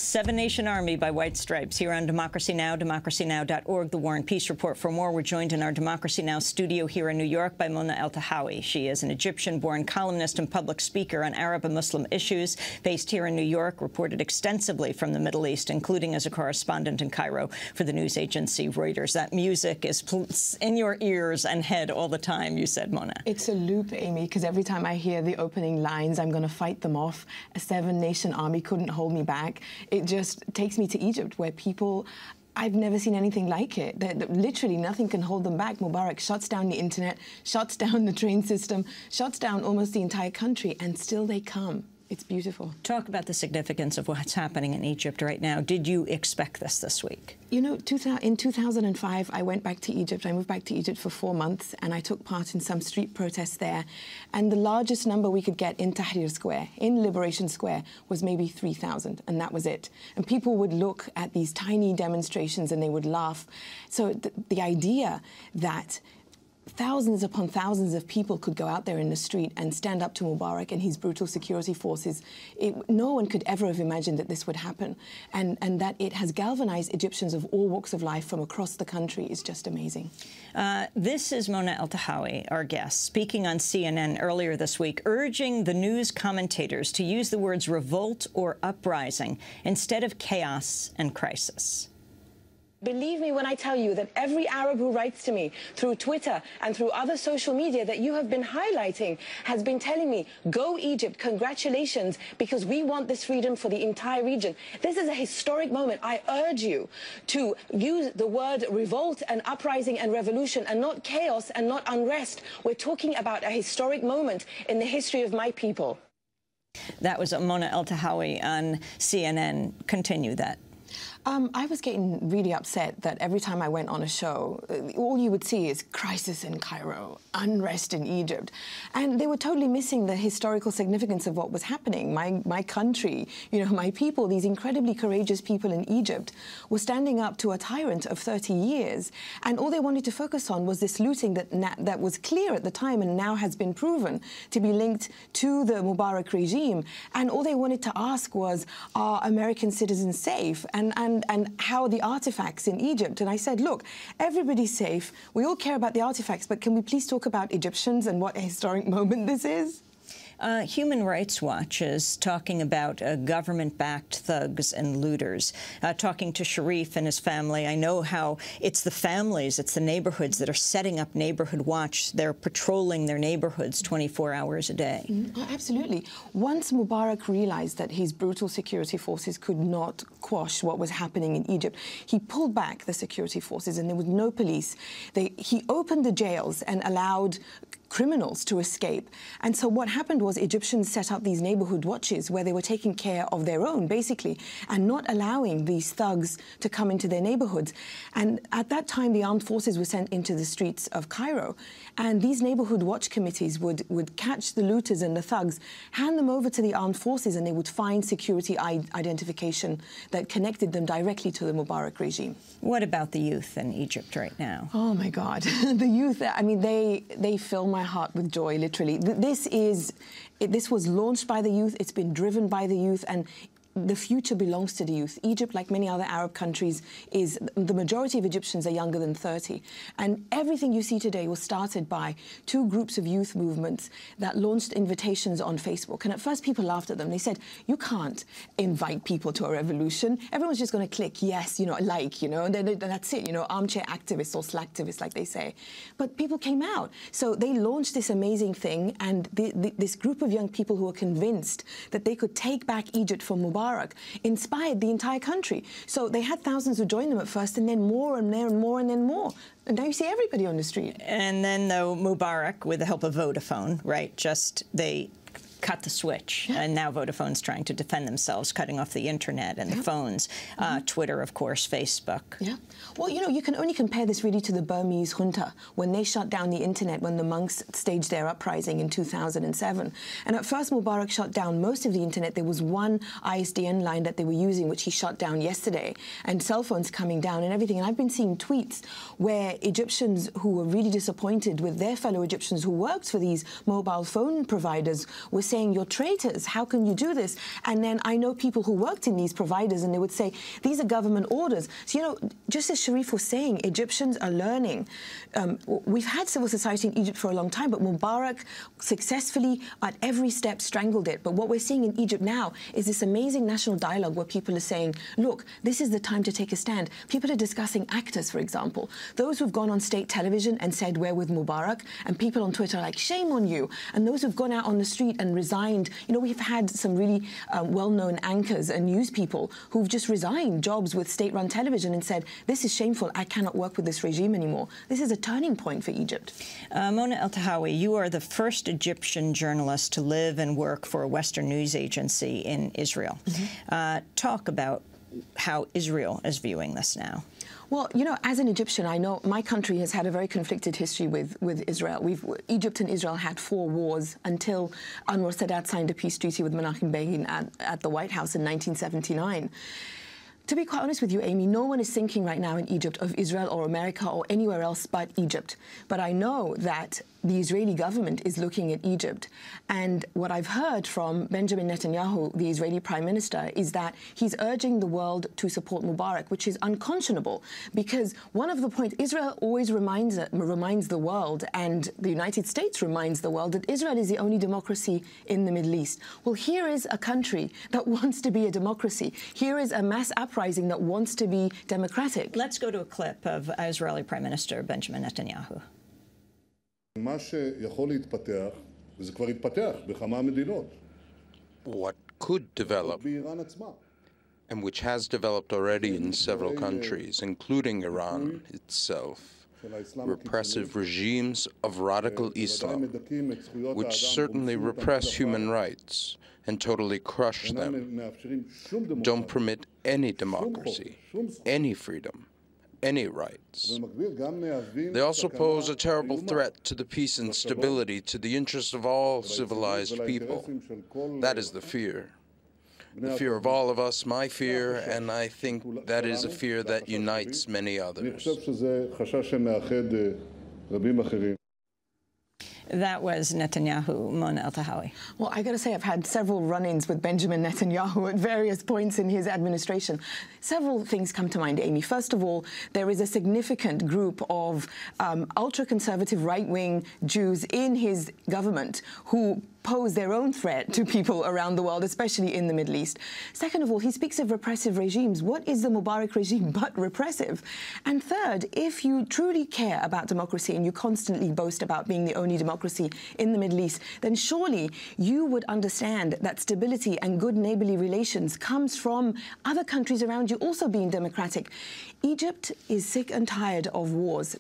Seven Nation Army by White Stripes here on Democracy Now!, democracynow.org, The War and Peace Report. For more, we're joined in our Democracy Now! Studio here in New York by Mona Eltahawy. She is an Egyptian-born columnist and public speaker on Arab and Muslim issues, based here in New York, reported extensively from the Middle East, including as a correspondent in Cairo for the news agency Reuters. That music is in your ears and head all the time, you said, Mona. It's a loop, Amy, because every time I hear the opening lines, I'm going to fight them off. A seven-nation army couldn't hold me back. It just takes me to Egypt, where people, I've never seen anything like it. Literally nothing can hold them back. Mubarak shuts down the internet, shuts down the train system, shuts down almost the entire country, and still they come. It's beautiful. Talk about the significance of what's happening in Egypt right now. Did you expect this week? You know, in 2005, I went back to Egypt. I moved back to Egypt for 4 months, and I took part in some street protests there. And the largest number we could get in Tahrir Square, in Liberation Square, was maybe 3,000, and that was it. And people would look at these tiny demonstrations and they would laugh. So the idea that thousands upon thousands of people could go out there in the street and stand up to Mubarak and his brutal security forces. No one could ever have imagined that this would happen. And that it has galvanized Egyptians of all walks of life from across the country is just amazing. This is Mona Eltahawy, our guest, speaking on CNN earlier this week, urging the news commentators to use the words revolt or uprising instead of chaos and crisis. Believe me when I tell you that every Arab who writes to me through Twitter and through other social media that you have been highlighting has been telling me, go Egypt, congratulations, because we want this freedom for the entire region. This is a historic moment. I urge you to use the word revolt and uprising and revolution and not chaos and not unrest. We're talking about a historic moment in the history of my people. That was Mona Eltahawy on CNN. Continue that. I was getting really upset that every time I went on a show, all you would see is crisis in Cairo, unrest in Egypt. And they were totally missing the historical significance of what was happening. My country, you know, my people, these incredibly courageous people in Egypt were standing up to a tyrant of 30 years. And all they wanted to focus on was this looting that was clear at the time and now has been proven to be linked to the Mubarak regime. And all they wanted to ask was, are American citizens safe? And how are the artifacts in Egypt? And I said, look, everybody's safe. We all care about the artifacts, but can we please talk about Egyptians and what a historic moment this is? Human Rights Watch is talking about government-backed thugs and looters. Talking to Sharif and his family, I know how it's the families, it's the neighborhoods that are setting up neighborhood watch. They're patrolling their neighborhoods 24 hours a day. Oh, absolutely. Once Mubarak realized that his brutal security forces could not quash what was happening in Egypt, he pulled back the security forces and there was no police. He opened the jails and allowed criminals to escape. And so what happened was Egyptians set up these neighborhood watches where they were taking care of their own, basically, and not allowing these thugs to come into their neighborhoods. And at that time, the armed forces were sent into the streets of Cairo. And these neighborhood watch committees would catch the looters and the thugs, hand them over to the armed forces, and they would find security identification that connected them directly to the Mubarak regime. What about the youth in Egypt right now? Oh, my God. The youth, I mean, they fill my heart with joy, literally. This was launched by the youth. It's been driven by the youth, and the future belongs to the youth. Egypt, like many other Arab countries, the majority of Egyptians are younger than 30. And everything you see today was started by two groups of youth movements that launched invitations on Facebook. And at first people laughed at them. They said, you can't invite people to a revolution. Everyone's just going to click yes, you know, like, you know, and then that's it, you know, armchair activists or slacktivists, like they say. But people came out. So they launched this amazing thing, and this group of young people who were convinced that they could take back Egypt from Mubarak inspired the entire country. So they had thousands who joined them at first, and then more and more and more and then more. And now you see everybody on the street. And then, though, Mubarak, with the help of Vodafone, right, they cut the switch. Yeah. And now Vodafone's trying to defend themselves, cutting off the internet and the phones. Twitter, of course, Facebook. Yeah. Well, you know, you can only compare this really to the Burmese junta when they shut down the internet when the monks staged their uprising in 2007. And at first, Mubarak shut down most of the internet. There was one ISDN line that they were using, which he shut down yesterday, and cell phones coming down and everything. And I've been seeing tweets where Egyptians who were really disappointed with their fellow Egyptians who worked for these mobile phone providers were saying, you're traitors, how can you do this? And then I know people who worked in these providers, and they would say, these are government orders. So, you know, just as Sharif was saying, Egyptians are learning. We've had civil society in Egypt for a long time, but Mubarak successfully, at every step, strangled it. But what we're seeing in Egypt now is this amazing national dialogue where people are saying, look, this is the time to take a stand. People are discussing actors, for example. Those who've gone on state television and said, we're with Mubarak, and people on Twitter are like, shame on you. And those who've gone out on the street and resigned, you know, we've had some really well-known anchors and news people who've just resigned jobs with state-run television and said, this is shameful, I cannot work with this regime anymore. This is a turning point for Egypt. Mona Eltahawy, you are the first Egyptian journalist to live and work for a Western news agency in Israel. Talk about how Israel is viewing this now. Well, you know, as an Egyptian, I know my country has had a very conflicted history with Israel. Egypt and Israel had 4 wars until Anwar Sadat signed a peace treaty with Menachem Begin at the White House in 1979. To be quite honest with you, Amy, no one is thinking right now in Egypt of Israel or America or anywhere else but Egypt. But I know that the Israeli government is looking at Egypt. And what I've heard from Benjamin Netanyahu, the Israeli prime minister, is that he's urging the world to support Mubarak, which is unconscionable. Because one of the points, Israel always reminds the world, and the United States reminds the world, that Israel is the only democracy in the Middle East. Well, here is a country that wants to be a democracy. Here is a mass uprising that wants to be democratic. Let's go to a clip of Israeli Prime Minister Benjamin Netanyahu. מה שיכול להתפתח, וזה כבר התפתח בכמה מדינות. What could develop, באיראן עצמה. and which has developed already in several countries, including Iran itself, repressive regimes of radical Islam, which certainly repress human rights and totally crush them, don't permit any democracy, any freedom, any rights. They also pose a terrible threat to the peace and stability, to the interests of all civilized people. That is the fear. The fear of all of us, my fear, and I think that is a fear that unites many others. That was Netanyahu. Mona Eltahawy. Well, I got to say, I've had several run-ins with Benjamin Netanyahu at various points in his administration. Several things come to mind, Amy. First of all, there is a significant group of ultra-conservative right-wing Jews in his government who pose their own threat to people around the world, especially in the Middle East. Second of all, he speaks of repressive regimes. What is the Mubarak regime but repressive? And third, if you truly care about democracy and you constantly boast about being the only democracy in the Middle East, then surely you would understand that stability and good neighborly relations comes from other countries around you also being democratic. Egypt is sick and tired of wars.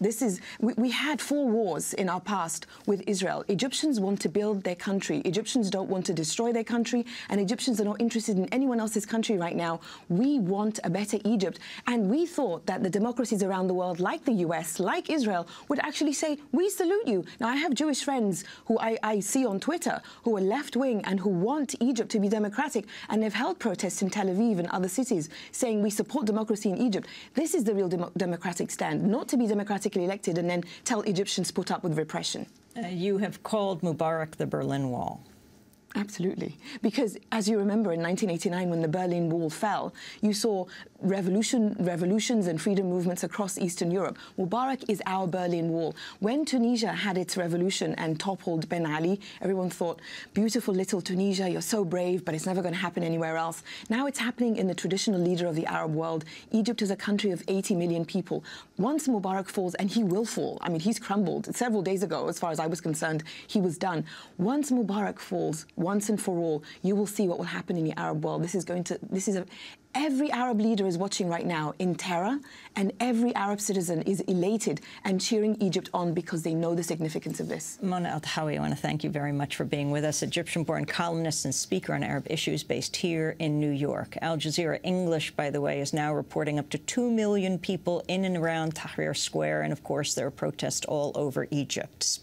We had 4 wars in our past with Israel. Egyptians want to build their country. Egyptians don't want to destroy their country, and Egyptians are not interested in anyone else's country right now. We want a better Egypt, and we thought that the democracies around the world, like the US, like Israel, would actually say, we salute you. Now, I have Jewish friends who I see on Twitter who are left-wing and who want Egypt to be democratic, and they've held protests in Tel Aviv and other cities saying we support democracy in Egypt. This is the real democratic stand, not to be democratically elected and then tell Egyptians put up with repression. You have called Mubarak the Berlin Wall. Absolutely. Because, as you remember, in 1989, when the Berlin Wall fell, you saw revolutions and freedom movements across Eastern Europe. Mubarak is our Berlin Wall. When Tunisia had its revolution and toppled Ben Ali, everyone thought, beautiful little Tunisia, you're so brave, but it's never going to happen anywhere else. Now it's happening in the traditional leader of the Arab world. Egypt is a country of 80 million people. Once Mubarak falls, and he will fall, I mean, he's crumbled. Several days ago, as far as I was concerned, he was done. Once Mubarak falls, once and for all, you will see what will happen in the Arab world. Every Arab leader is watching right now in terror, and every Arab citizen is elated and cheering Egypt on because they know the significance of this. Mona Eltahawy, I want to thank you very much for being with us. Egyptian-born columnist and speaker on Arab issues based here in New York. Al Jazeera English, by the way, is now reporting up to 2 million people in and around Tahrir Square, and of course there are protests all over Egypt.